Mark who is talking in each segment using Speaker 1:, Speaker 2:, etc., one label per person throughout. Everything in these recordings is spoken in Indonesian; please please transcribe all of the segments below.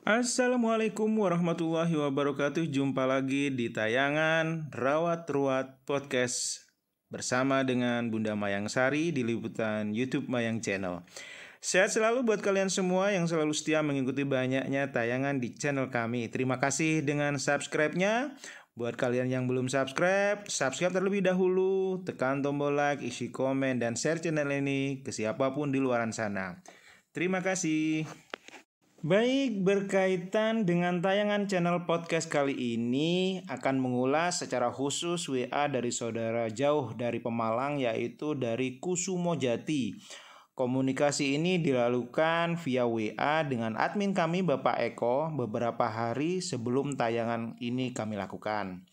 Speaker 1: Assalamualaikum warahmatullahi wabarakatuh. Jumpa lagi di tayangan Rawat Ruat Podcast bersama dengan Bunda Mayang Sari di liputan YouTube Mayang Channel. Sehat selalu buat kalian semua yang selalu setia mengikuti banyaknya tayangan di channel kami. Terima kasih dengan subscribe-nya. Buat kalian yang belum subscribe terlebih dahulu. Tekan tombol like, isi komen, dan share channel ini ke siapapun di luaran sana. Terima kasih. Baik, berkaitan dengan tayangan channel podcast kali ini akan mengulas secara khusus WA dari saudara jauh dari Pemalang, yaitu dari Kusumo Jati. Komunikasi ini dilakukan via WA dengan admin kami Bapak Eko beberapa hari sebelum tayangan ini kami lakukan.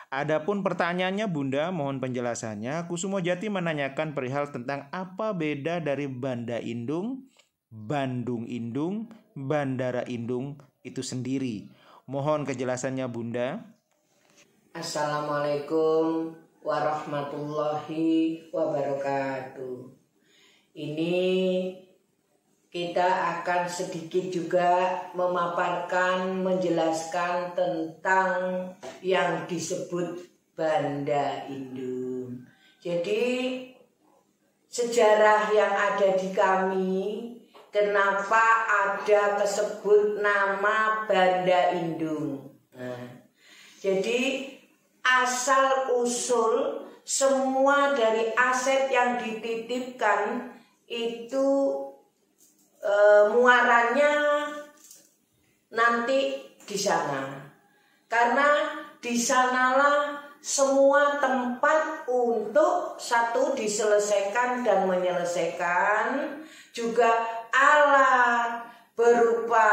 Speaker 1: Adapun pertanyaannya Bunda, mohon penjelasannya. Kusumo Jati menanyakan perihal tentang apa beda dari Banda Indung, Bandung Indung, Bandara Indung itu sendiri. Mohon kejelasannya Bunda.
Speaker 2: Assalamualaikum warahmatullahi wabarakatuh. Ini kita akan sedikit juga memaparkan, menjelaskan tentang yang disebut Banda Indung. Jadi sejarah yang ada di kami, kenapa ada kesebut nama Banda Indung. Jadi asal usul semua dari aset yang dititipkan itu muaranya nanti di sana. Karena di sanalah semua tempat untuk satu diselesaikan dan menyelesaikan, juga alat berupa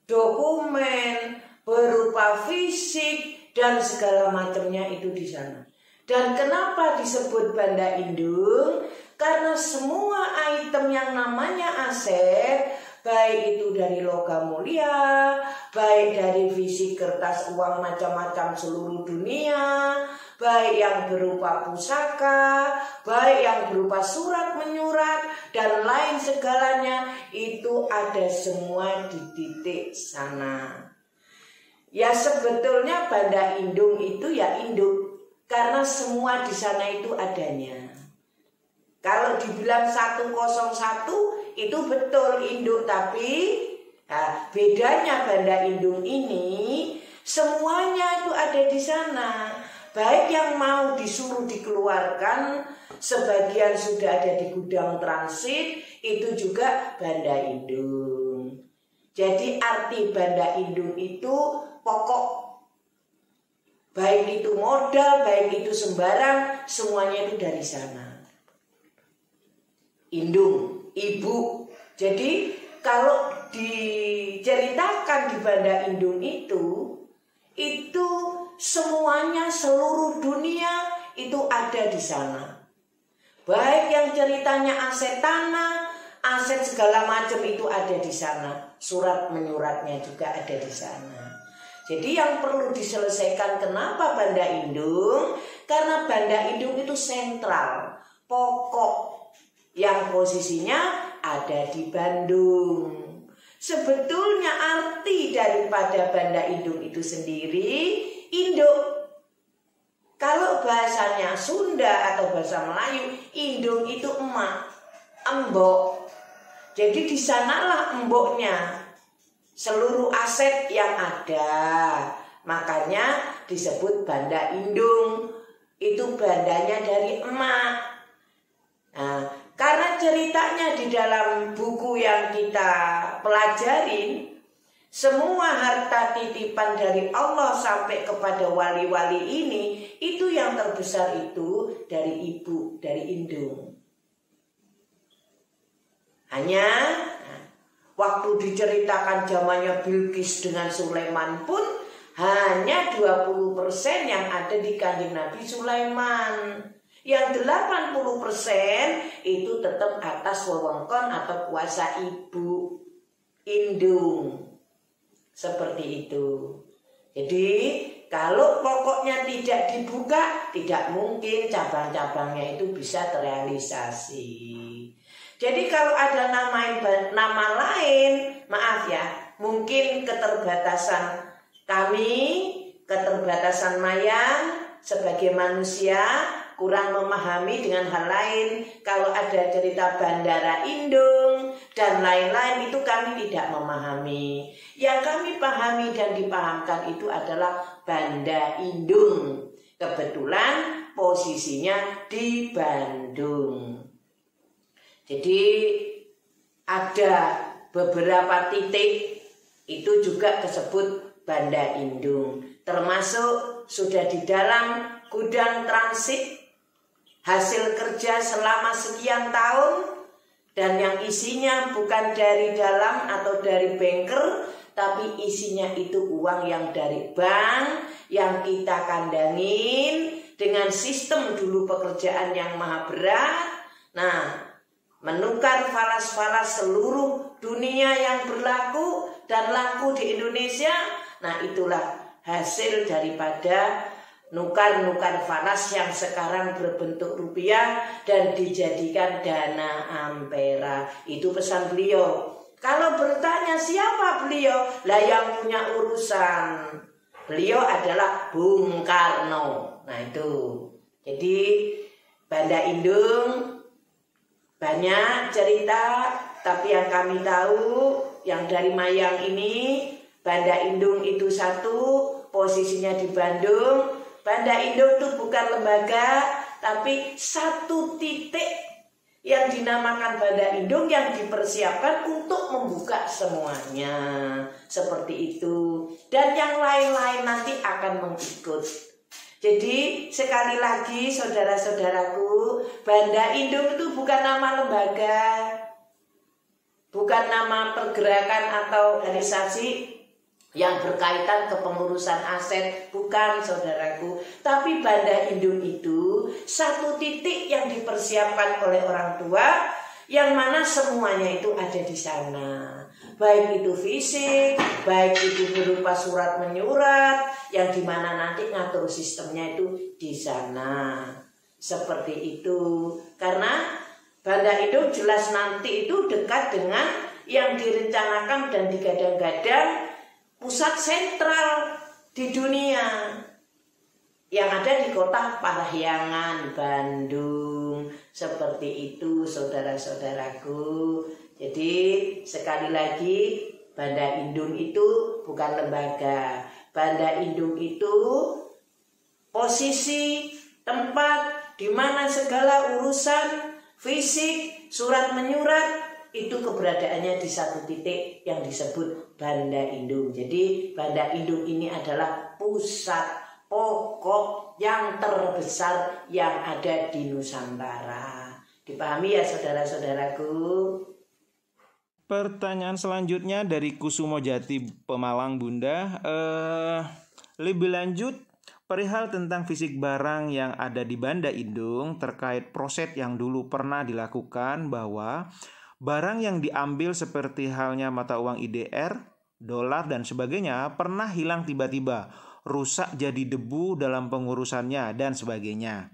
Speaker 2: dokumen, berupa fisik dan segala macamnya itu di sana. Dan kenapa disebut Banda Indung? Karena semua item yang namanya aset, baik itu dari logam mulia, baik dari fisik kertas uang macam-macam seluruh dunia, baik yang berupa pusaka, baik yang berupa surat menyurat, dan lain segalanya, itu ada semua di titik sana. Ya sebetulnya Banda Indung itu ya induk, karena semua di sana itu adanya. Kalau dibilang 101 itu betul induk, tapi bedanya Banda Indung ini semuanya itu ada di sana. Baik yang mau disuruh dikeluarkan, sebagian sudah ada di gudang transit, itu juga Banda Indung. Jadi arti Banda Indung itu pokok. Baik itu modal, baik itu sembarang, semuanya itu dari sana. Indung, ibu. Jadi kalau diceritakan di Banda Indung itu semuanya seluruh dunia itu ada di sana. Baik yang ceritanya aset tanah, aset segala macam itu ada di sana. Surat menyuratnya juga ada di sana. Jadi yang perlu diselesaikan kenapa Banda Indung? Karena Banda Indung itu sentral, pokok, yang posisinya ada di Bandung. Sebetulnya arti daripada Banda Indung itu sendiri induk. Kalau bahasanya Sunda atau bahasa Melayu, indung itu emak, embok. Jadi di sanalah emboknya seluruh aset yang ada. Makanya disebut Banda Indung. Itu bandanya dari emak. Nah, karena ceritanya di dalam buku yang kita pelajarin, semua harta titipan dari Allah sampai kepada wali-wali ini, itu yang terbesar itu dari ibu, dari indung. Hanya waktu diceritakan zamannya Bilqis dengan Sulaiman pun hanya 20% yang ada di Kanjeng Nabi Sulaiman. Yang 80% itu tetap atas wewengkon atau kuasa ibu indung. Seperti itu. Jadi kalau pokoknya tidak dibuka, tidak mungkin cabang-cabangnya itu bisa terrealisasi. Jadi kalau ada nama lain, maaf ya, mungkin keterbatasan kami, keterbatasan Mayang sebagai manusia kurang memahami dengan hal lain. Kalau ada cerita Bandara Indung dan lain-lain itu kami tidak memahami. Yang kami pahami dan dipahamkan itu adalah Banda Indung. Kebetulan posisinya di Bandung. Jadi ada beberapa titik itu juga disebut Banda Indung. Termasuk sudah di dalam gudang transit hasil kerja selama sekian tahun, dan yang isinya bukan dari dalam atau dari banker, tapi isinya itu uang yang dari bank yang kita kandangin dengan sistem dulu pekerjaan yang maha berat. Nah, menukar falas-falas seluruh dunia yang berlaku dan laku di Indonesia. Nah, itulah hasil daripada nukar-nukar falas yang sekarang berbentuk rupiah dan dijadikan dana ampera. Itu pesan beliau. Kalau bertanya siapa beliau, lah yang punya urusan, beliau adalah Bung Karno. Nah itu. Jadi Banda Indung banyak cerita, tapi yang kami tahu yang dari Mayang ini, Banda Indung itu satu, posisinya di Bandung. Banda Indung itu bukan lembaga, tapi satu titik yang dinamakan Banda Indung yang dipersiapkan untuk membuka semuanya. Seperti itu. Dan yang lain-lain nanti akan mengikut. Jadi sekali lagi saudara-saudaraku, Banda Indung itu bukan nama lembaga, bukan nama pergerakan atau organisasi yang berkaitan kepengurusan aset, bukan saudaraku. Tapi Banda Indung itu satu titik yang dipersiapkan oleh orang tua, yang mana semuanya itu ada di sana. Baik itu fisik, baik itu berupa surat menyurat, yang dimana nanti ngatur sistemnya itu di sana. Seperti itu. Karena Banda Indung jelas nanti itu dekat dengan yang direncanakan dan digadang-gadang pusat sentral di dunia yang ada di kota Parahyangan, Bandung. Seperti itu saudara-saudaraku. Jadi sekali lagi, Banda Indung itu bukan lembaga. Banda Indung itu posisi tempat di mana segala urusan fisik, surat menyurat itu keberadaannya di satu titik yang disebut Banda Indung. Jadi Banda Indung ini adalah pusat pokok yang terbesar yang ada di Nusantara. Dipahami ya saudara-saudaraku?
Speaker 1: Pertanyaan selanjutnya dari Kusumo Jati Pemalang, Bunda. Lebih lanjut perihal tentang fisik barang yang ada di Banda Indung terkait proses yang dulu pernah dilakukan, bahwa barang yang diambil seperti halnya mata uang IDR, dolar dan sebagainya pernah hilang tiba-tiba, rusak jadi debu dalam pengurusannya dan sebagainya.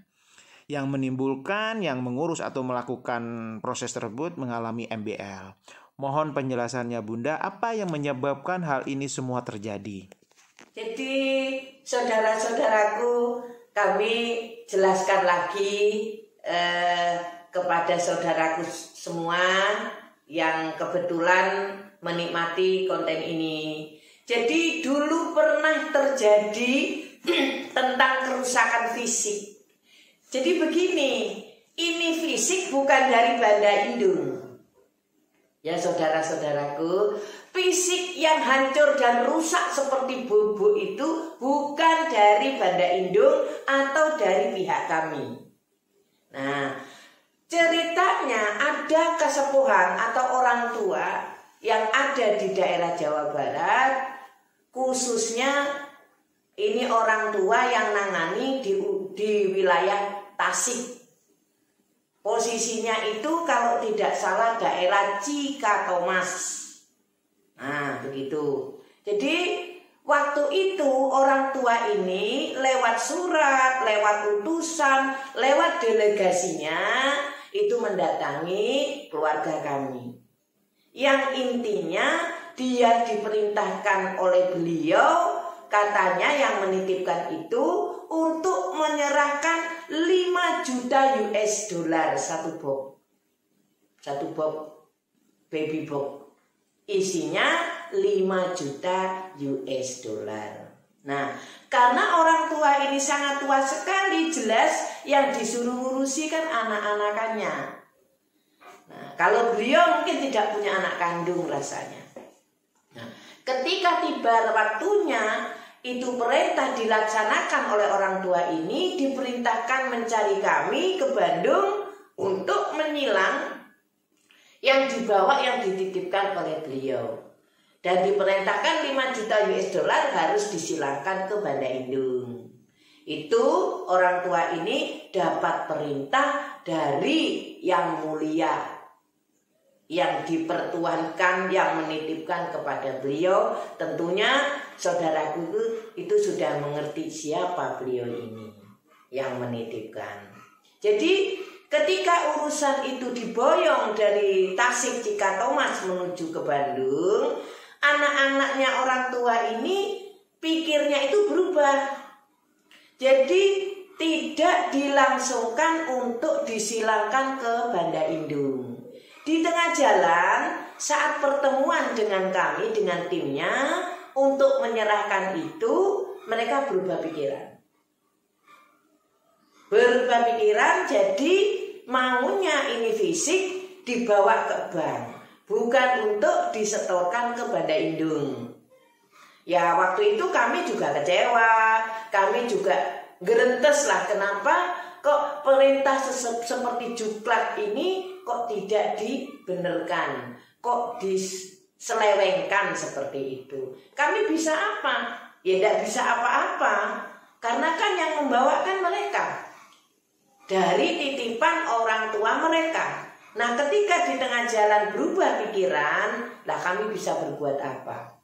Speaker 1: Yang menimbulkan yang mengurus atau melakukan proses tersebut mengalami MBL. Mohon penjelasannya Bunda, apa yang menyebabkan hal ini semua terjadi?
Speaker 2: Jadi saudara-saudaraku, kami jelaskan lagi kepada saudaraku semua yang kebetulan menikmati konten ini. Jadi dulu pernah terjadi tentang kerusakan fisik. Jadi begini, ini fisik bukan dari Banda Indung. Ya saudara-saudaraku, fisik yang hancur dan rusak seperti bubuk itu bukan dari Banda Indung atau dari pihak kami. Nah, ceritanya ada kesepuhan atau orang tua yang ada di daerah Jawa Barat, khususnya ini orang tua yang nangani di wilayah Tasik. Posisinya itu kalau tidak salah daerah Cikatomas. Nah, begitu. Jadi waktu itu orang tua ini lewat surat, lewat utusan, lewat delegasinya itu mendatangi keluarga kami. Yang intinya dia diperintahkan oleh beliau, katanya yang menitipkan itu untuk menyerahkan 5 juta US dollar satu box baby box. Isinya 5 juta US dollar. Nah, karena orang tua ini sangat tua sekali, jelas yang disuruh ngurusi kan anak-anakannya. Nah, kalau beliau mungkin tidak punya anak kandung rasanya. Nah, ketika tiba waktunya, itu perintah dilaksanakan oleh orang tua ini, diperintahkan mencari kami ke Bandung untuk menyilang yang dibawa, yang dititipkan oleh beliau. Dan diperintahkan 5 juta US dollar harus disilangkan ke Banda Indung. Itu orang tua ini dapat perintah dari yang mulia, yang dipertuankan, yang menitipkan kepada beliau. Tentunya saudaraku itu sudah mengerti siapa beliau ini yang menitipkan. Jadi ketika urusan itu diboyong dari Tasik Cikatomas menuju ke Bandung, anak-anaknya orang tua ini pikirnya itu berubah. Jadi tidak dilangsungkan untuk disilangkan ke Banda Indung. Di tengah jalan, saat pertemuan dengan kami, dengan timnya untuk menyerahkan itu, mereka berubah pikiran. Jadi maunya ini fisik dibawa ke bank, bukan untuk disetorkan ke Banda Indung. Ya, waktu itu kami juga kecewa, kami juga gerentes lah, kenapa kok perintah seperti Juklat ini kok tidak dibenarkan, kok diselewengkan seperti itu. Kami bisa apa? Ya tidak bisa apa-apa, karena kan yang membawa kan mereka, dari titipan orang tua mereka. Nah, ketika di tengah jalan berubah pikiran, lah kami bisa berbuat apa?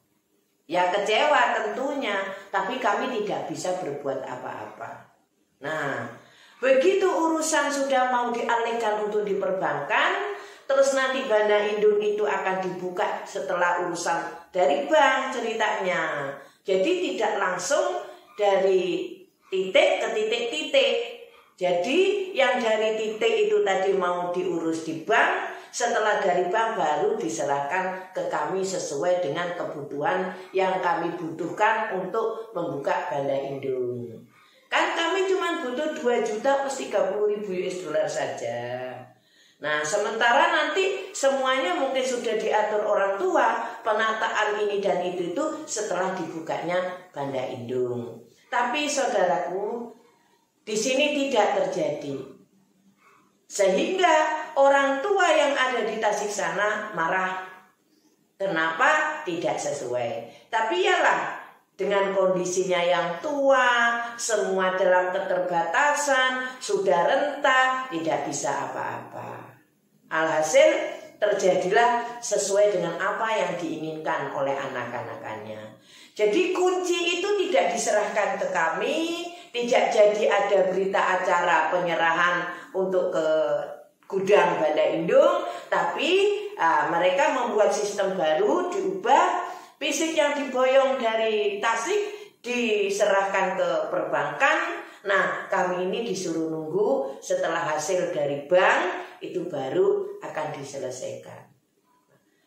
Speaker 2: Ya kecewa tentunya, tapi kami tidak bisa berbuat apa-apa. Nah, begitu urusan sudah mau dialihkan untuk diperbankan, terus nanti Banda Indung itu akan dibuka setelah urusan dari bank ceritanya. Jadi tidak langsung dari titik ke titik-titik. Jadi yang dari titik itu tadi mau diurus di bank, setelah dari bank baru diserahkan ke kami sesuai dengan kebutuhan yang kami butuhkan untuk membuka Banda Indung. Kan kami cuma butuh 2 juta plus 30.000 US dollar saja. Nah, sementara nanti semuanya mungkin sudah diatur orang tua, penataan ini dan itu setelah dibukanya Banda Indung. Tapi saudaraku, di sini tidak terjadi. Sehingga orang tua yang ada di Tasik sana marah. Kenapa tidak sesuai? Tapi ialah dengan kondisinya yang tua, semua dalam keterbatasan, sudah renta, tidak bisa apa-apa. Alhasil terjadilah sesuai dengan apa yang diinginkan oleh anak-anakannya. Jadi kunci itu tidak diserahkan ke kami, tidak jadi ada berita acara penyerahan untuk ke gudang Banda Indung, tapi mereka membuat sistem baru, diubah. Fisik yang diboyong dari Tasik diserahkan ke perbankan. Nah, kami ini disuruh nunggu setelah hasil dari bank itu baru akan diselesaikan.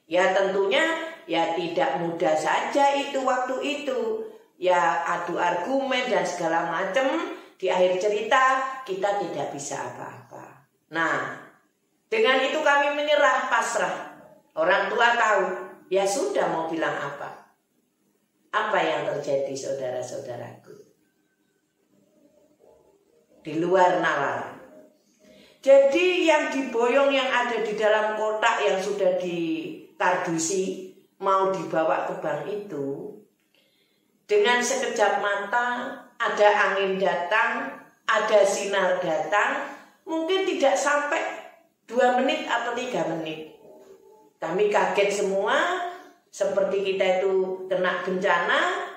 Speaker 2: Ya tentunya ya tidak mudah saja itu waktu itu. Ya adu argumen dan segala macam. Di akhir cerita kita tidak bisa apa-apa. Nah, dengan itu kami menyerah, pasrah. Orang tua tahu. Ya sudah, mau bilang apa? Apa yang terjadi saudara-saudaraku? Di luar nalar. Jadi yang diboyong yang ada di dalam kotak yang sudah dikardusi mau dibawa ke bank itu, dengan sekejap mata ada angin datang, ada sinar datang, mungkin tidak sampai 2 menit atau 3 menit. Kami kaget semua, seperti kita itu kena bencana.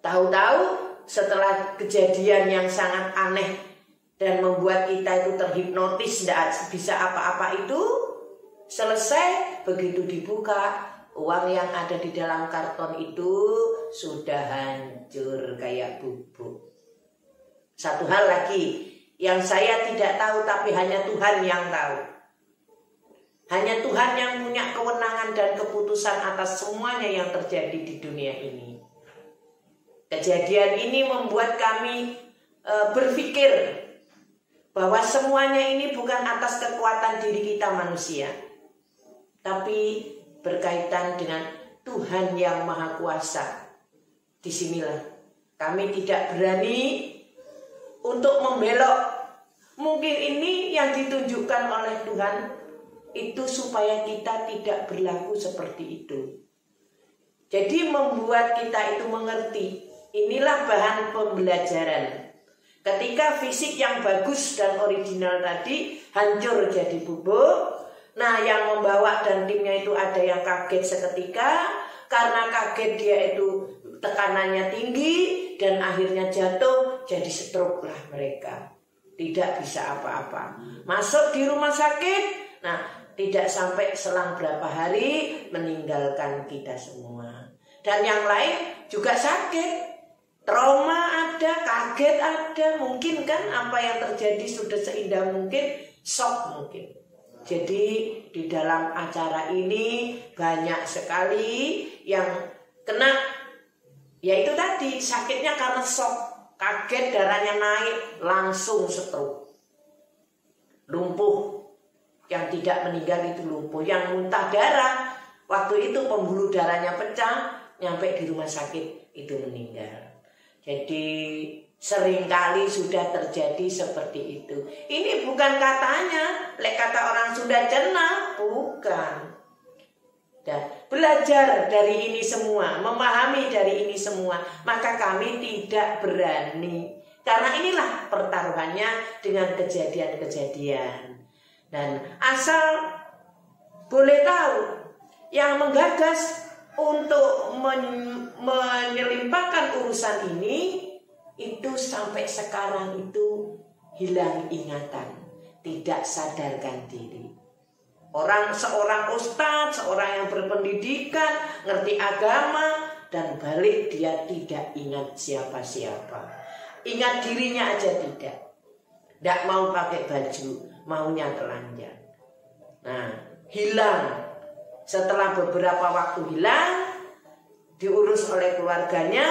Speaker 2: Tahu-tahu setelah kejadian yang sangat aneh dan membuat kita itu terhipnotis, tidak bisa apa-apa itu, selesai, begitu dibuka, Uang yang ada di dalam karton itu sudah hancur kayak bubuk. Satu hal lagi yang saya tidak tahu tapi hanya Tuhan yang tahu. Hanya Tuhan yang punya kewenangan dan keputusan atas semuanya yang terjadi di dunia ini. Kejadian ini membuat kami berpikir bahwa semuanya ini bukan atas kekuatan diri kita manusia, tapi berkaitan dengan Tuhan yang Maha Kuasa. Disinilah kami tidak berani untuk membelok. Mungkin ini yang ditunjukkan oleh Tuhan itu supaya kita tidak berlaku seperti itu. Jadi membuat kita itu mengerti. Inilah bahan pembelajaran. Ketika fisik yang bagus dan original tadi hancur jadi bubuk, nah yang membawa dan timnya itu ada yang kaget seketika. Karena kaget dia itu tekanannya tinggi dan akhirnya jatuh, jadi stroke lah mereka. Tidak bisa apa-apa. Masuk di rumah sakit, nah tidak sampai selang berapa hari meninggalkan kita semua. Dan yang lain juga sakit. Trauma ada, kaget ada, mungkin kan apa yang terjadi sudah seindah mungkin, shock mungkin. Jadi di dalam acara ini banyak sekali yang kena, yaitu tadi sakitnya karena shock, kaget darahnya naik, langsung stroke. Lumpuh, yang tidak meninggal itu lumpuh, yang muntah darah, waktu itu pembuluh darahnya pecah, nyampe di rumah sakit itu meninggal. Jadi seringkali sudah terjadi seperti itu. Ini bukan katanya, kata orang Sunda cenah, bukan. Dan belajar dari ini semua, memahami dari ini semua, maka kami tidak berani. Karena inilah pertaruhannya dengan kejadian-kejadian. Dan asal boleh tahu, yang menggagas untuk menyelimpahkan urusan ini itu sampai sekarang itu hilang ingatan, tidak sadarkan diri. Seorang ustadz, seorang yang berpendidikan, ngerti agama, dan balik dia tidak ingat siapa-siapa. Ingat dirinya aja tidak. Tidak mau pakai baju, maunya telanjang. Nah, hilang. Setelah beberapa waktu hilang, diurus oleh keluarganya,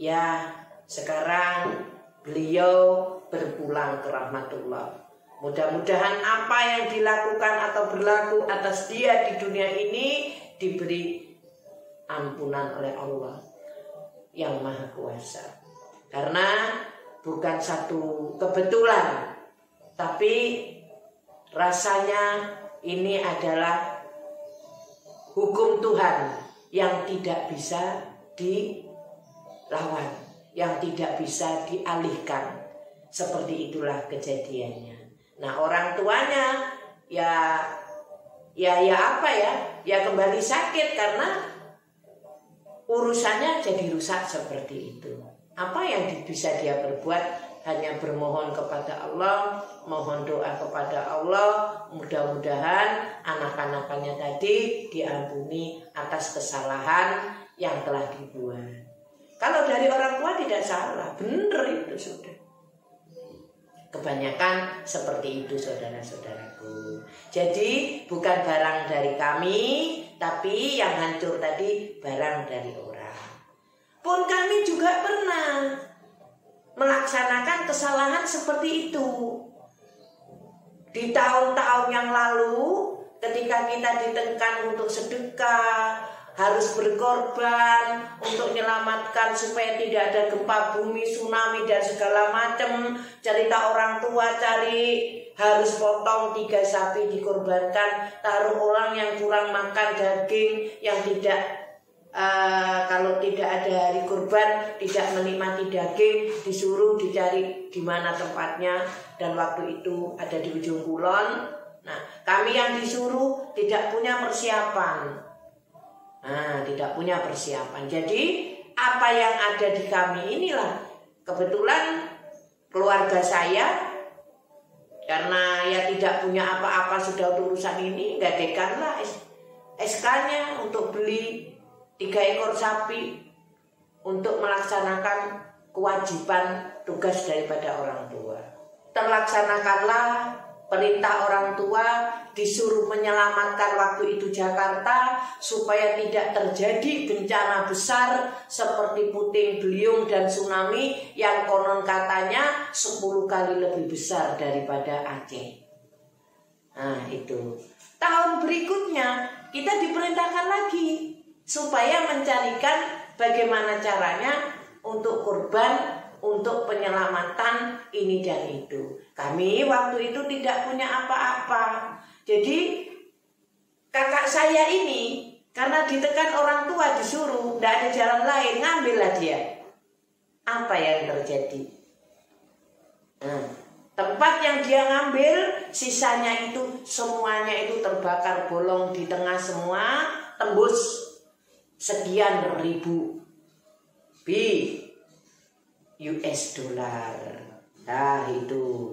Speaker 2: ya sekarang beliau berpulang ke rahmatullah. Mudah-mudahan apa yang dilakukan atau berlaku atas dia di dunia ini diberi ampunan oleh Allah yang Maha Kuasa. Karena bukan satu kebetulan, tapi rasanya ini adalah hukum Tuhan yang tidak bisa dilawan, yang tidak bisa dialihkan. Seperti itulah kejadiannya. Nah, orang tuanya ya apa ya? Ya kembali sakit karena urusannya jadi rusak seperti itu. Apa yang bisa dia berbuat? Hanya bermohon kepada Allah, mohon doa kepada Allah, mudah-mudahan anak-anakannya tadi diampuni atas kesalahan yang telah dibuat. Kalau dari orang tua tidak salah, benar itu sudah. Kebanyakan seperti itu saudara-saudaraku. Jadi bukan barang dari kami, tapi yang hancur tadi barang dari orang. Pun kami juga pernah melaksanakan kesalahan seperti itu. Di tahun-tahun yang lalu, ketika kita ditekan untuk sedekah, harus berkorban untuk menyelamatkan supaya tidak ada gempa bumi, tsunami dan segala macam. Cerita orang tua cari harus potong 3 sapi dikorbankan, taruh orang yang kurang makan daging, yang tidak kalau tidak ada hari kurban tidak menikmati daging, disuruh dicari di mana tempatnya, dan waktu itu ada di ujung kulon. Nah, kami yang disuruh tidak punya persiapan. Tidak punya persiapan. Jadi apa yang ada di kami inilah kebetulan keluarga saya, karena ya tidak punya apa-apa sudah urusan ini, gadekanlah SK-nya untuk beli 3 ekor sapi untuk melaksanakan kewajiban tugas daripada orang tua. Terlaksanakanlah perintah orang tua, disuruh menyelamatkan waktu itu Jakarta supaya tidak terjadi bencana besar seperti puting beliung dan tsunami yang konon katanya 10 kali lebih besar daripada Aceh. Nah itu. Tahun berikutnya kita diperintahkan lagi supaya mencarikan bagaimana caranya untuk kurban, untuk penyelamatan ini dan itu. Kami waktu itu tidak punya apa-apa. Jadi kakak saya ini karena ditekan orang tua disuruh, tidak ada jalan lain, ngambillah dia. Apa yang terjadi? Nah, tempat yang dia ngambil, sisanya itu semuanya itu terbakar, bolong di tengah semua, tembus sekian ribu US dollar. Nah itu.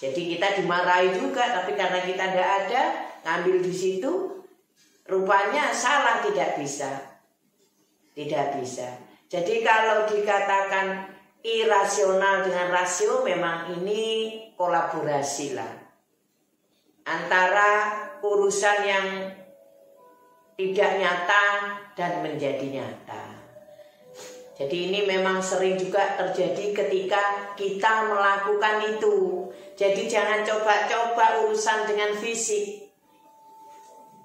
Speaker 2: Jadi kita dimarahi juga, tapi karena kita tidak ada ngambil di situ, rupanya salah, tidak bisa. Tidak bisa. Jadi kalau dikatakan irasional dengan rasio, memang ini kolaborasi lah antara urusan yang tidak nyata dan menjadi nyata. Jadi ini memang sering juga terjadi ketika kita melakukan itu. Jadi jangan coba-coba urusan dengan fisik.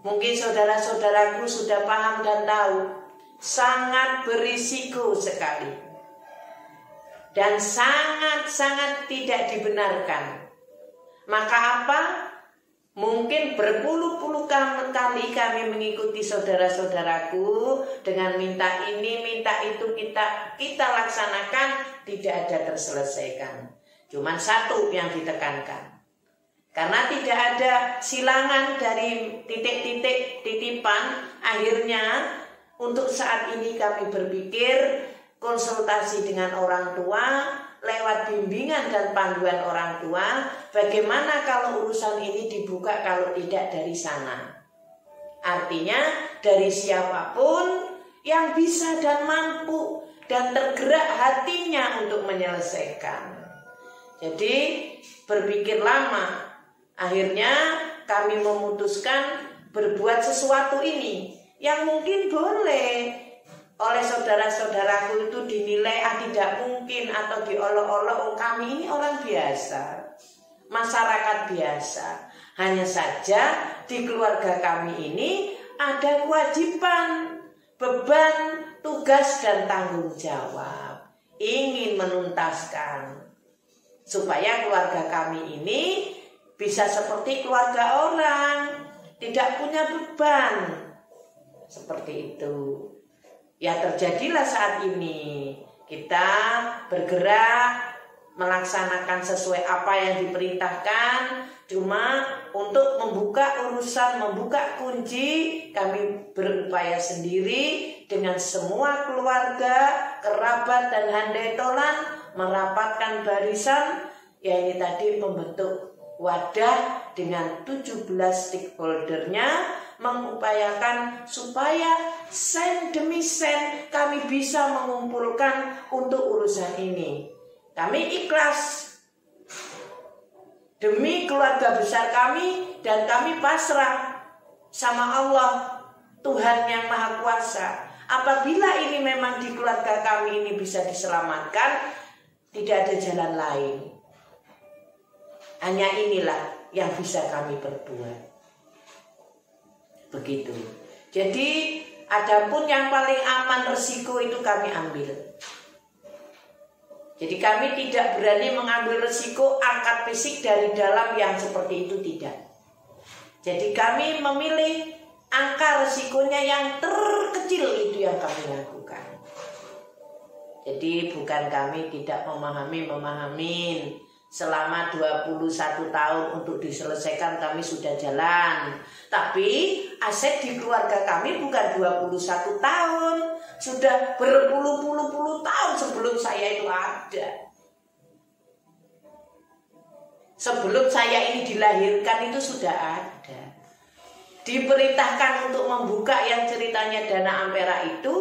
Speaker 2: Mungkin saudara-saudaraku sudah paham dan tahu, sangat berisiko sekali. Dan sangat-sangat tidak dibenarkan. Maka apa? Mungkin berpuluh-puluh kali kami mengikuti saudara-saudaraku dengan minta ini, minta itu, kita laksanakan, tidak ada terselesaikan. Cuman satu yang ditekankan. Karena tidak ada silangan dari titik-titik titipan, akhirnya untuk saat ini kami berpikir konsultasi dengan orang tua, lewat bimbingan dan panduan orang tua, bagaimana kalau urusan ini dibuka kalau tidak dari sana. Artinya dari siapapun yang bisa dan mampu dan tergerak hatinya untuk menyelesaikan. Jadi berpikir lama, akhirnya kami memutuskan berbuat sesuatu ini yang mungkin boleh oleh saudara-saudaraku itu dinilai tidak mungkin atau diolok-olok. Kami ini orang biasa, masyarakat biasa. Hanya saja di keluarga kami ini ada kewajiban, beban, tugas dan tanggung jawab. Ingin menuntaskan supaya keluarga kami ini bisa seperti keluarga orang, tidak punya beban. Seperti itu. Ya terjadilah saat ini kita bergerak melaksanakan sesuai apa yang diperintahkan. Cuma untuk membuka urusan, membuka kunci, kami berupaya sendiri dengan semua keluarga, kerabat dan handai tolan merapatkan barisan. Ya ini tadi membentuk wadah dengan 17 stakeholdernya, mengupayakan supaya sen demi sen kami bisa mengumpulkan untuk urusan ini. Kami ikhlas demi keluarga besar kami dan kami pasrah sama Allah, Tuhan yang Maha Kuasa. Apabila ini memang di keluarga kami ini bisa diselamatkan, tidak ada jalan lain. Hanya inilah yang bisa kami perbuat. Begitu. Jadi adapun yang paling aman resiko itu kami ambil. Jadi kami tidak berani mengambil resiko angkat fisik dari dalam yang seperti itu, tidak. Jadi kami memilih angka resikonya yang terkecil, itu yang kami lakukan. Jadi bukan kami tidak memahamin. Selama 21 tahun untuk diselesaikan kami sudah jalan. Tapi aset di keluarga kami bukan 21 tahun. Sudah berpuluh-puluh tahun sebelum saya itu ada. Sebelum saya ini dilahirkan itu sudah ada. diperintahkan untuk membuka yang ceritanya Dana Ampera itu,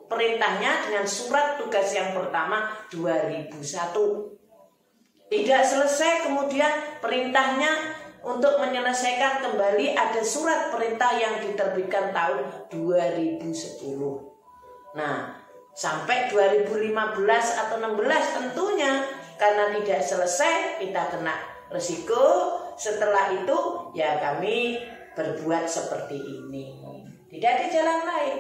Speaker 2: perintahnya dengan surat tugas yang pertama 2001. Tidak selesai, kemudian perintahnya untuk menyelesaikan kembali ada surat perintah yang diterbitkan tahun 2010. Nah, sampai 2015 atau 16 tentunya karena tidak selesai kita kena resiko. Setelah itu ya kami berbuat seperti ini. Tidak ada jalan lain.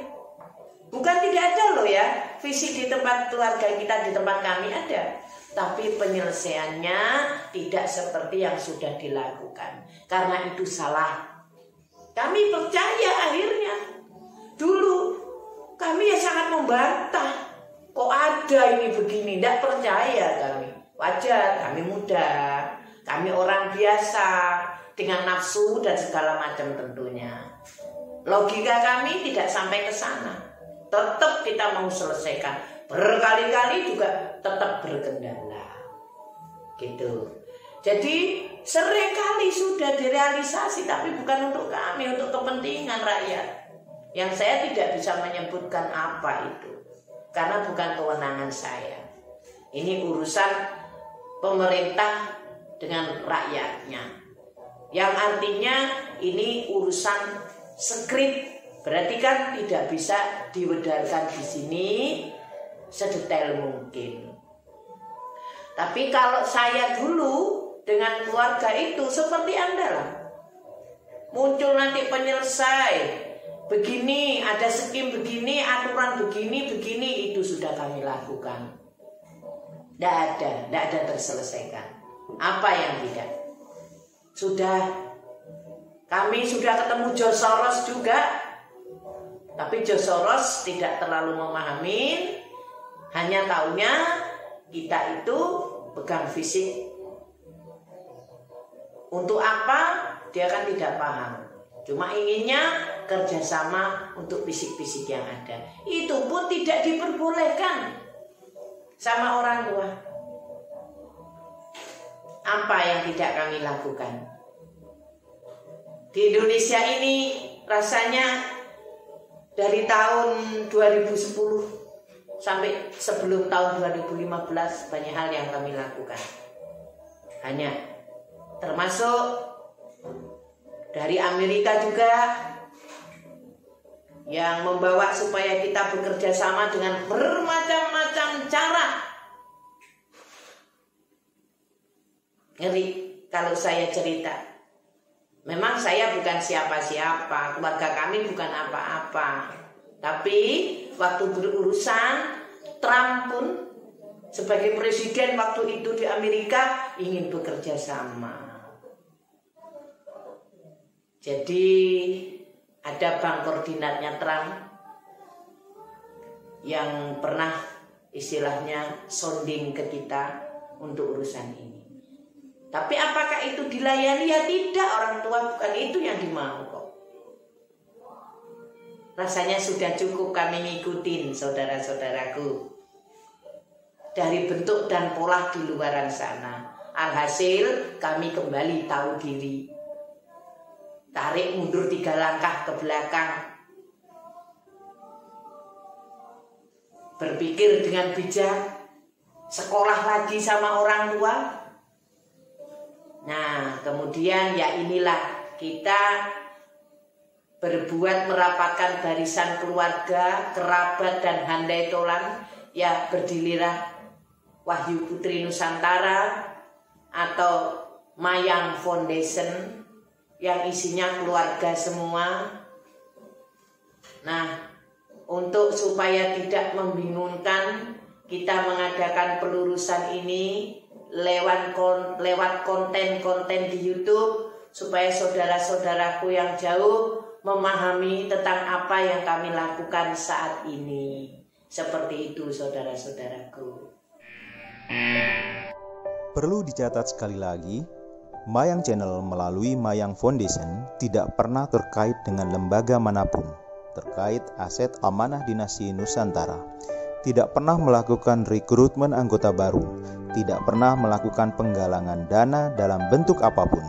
Speaker 2: Bukan tidak ada loh ya, fisik di tempat keluarga kita, di tempat kami ada, tapi penyelesaiannya tidak seperti yang sudah dilakukan. Karena itu salah. Kami percaya akhirnya. Dulu kami ya sangat membantah. Kok ada ini begini? Tidak percaya kami. Wajar, kami muda, kami orang biasa dengan nafsu dan segala macam tentunya. Logika kami tidak sampai ke sana. Tetap kita mau selesaikan. Berkali-kali juga tetap berkendala. Gitu. Jadi seringkali sudah direalisasi, tapi bukan untuk kami, untuk kepentingan rakyat. Yang saya tidak bisa menyebutkan apa itu, karena bukan kewenangan saya. Ini urusan pemerintah dengan rakyatnya. Yang artinya ini urusan skrip. Berarti kan tidak bisa diwedarkan di sini sedetail mungkin. Tapi kalau saya dulu dengan keluarga itu seperti Anda lah. Muncul nanti penyelesai, begini, ada skim begini, aturan begini, itu sudah kami lakukan. Tidak ada terselesaikan. Apa yang tidak? Kami sudah ketemu George Soros juga. Tapi George Soros tidak terlalu memahami, hanya taunya kita itu pegang fisik. Untuk apa? Dia kan tidak paham. Cuma inginnya kerjasama untuk fisik-fisik yang ada. Itu pun tidak diperbolehkan sama orang tua. Apa yang tidak kami lakukan? Di Indonesia ini rasanya dari tahun 2010 sampai sebelum tahun 2015 banyak hal yang kami lakukan. Hanya termasuk dari Amerika juga yang membawa supaya kita bekerja sama dengan bermacam-macam cara. Ngeri kalau saya cerita. Memang saya bukan siapa-siapa, keluarga kami bukan apa-apa. Tapi waktu berurusan, Trump pun sebagai presiden waktu itu di Amerika ingin bekerja sama. Jadi ada bank koordinatnya Trump yang pernah istilahnya sounding ke kita untuk urusan ini. Tapi apakah itu dilayani? Ya tidak, orang tua bukan itu yang dimau kok. Rasanya sudah cukup kami ngikutin saudara-saudaraku. Dari bentuk dan pola di luaran sana. Alhasil kami kembali tahu diri. Tarik mundur 3 langkah ke belakang. Berpikir dengan bijak. Sekolah lagi sama orang tua. Nah, kemudian ya inilah kita berbuat merapatkan barisan keluarga, kerabat dan handai tolan. Ya berdirilah Wahyu Putri Nusantara atau Mayang Foundation yang isinya keluarga semua. Nah, untuk supaya tidak membingungkan, kita mengadakan pelurusan ini lewat konten-konten di YouTube supaya saudara-saudaraku yang jauh memahami tentang apa yang kami lakukan saat ini. Seperti itu saudara-saudaraku.
Speaker 1: Perlu dicatat sekali lagi, Mayang Channel melalui Mayang Foundation tidak pernah terkait dengan lembaga manapun terkait aset amanah dinasti Nusantara. Tidak pernah melakukan rekrutmen anggota baru, tidak pernah melakukan penggalangan dana dalam bentuk apapun,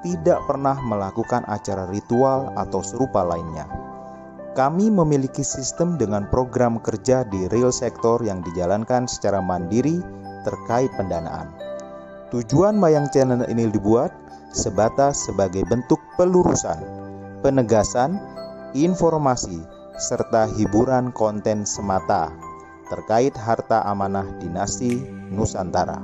Speaker 3: tidak pernah melakukan acara ritual atau serupa lainnya. Kami memiliki sistem dengan program kerja di real sektor yang dijalankan secara mandiri terkait pendanaan. Tujuan Mayang Channel ini dibuat sebatas sebagai bentuk pelurusan, penegasan, informasi, serta hiburan konten semata terkait harta amanah dinasti Nusantara,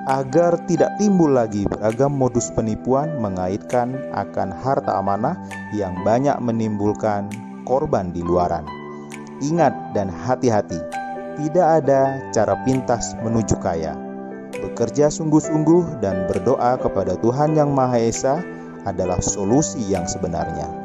Speaker 3: agar tidak timbul lagi beragam modus penipuan mengaitkan akan harta amanah yang banyak menimbulkan korban di luaran. Ingat dan hati-hati, tidak ada cara pintas menuju kaya. Bekerja sungguh-sungguh dan berdoa kepada Tuhan Yang Maha Esa adalah solusi yang sebenarnya.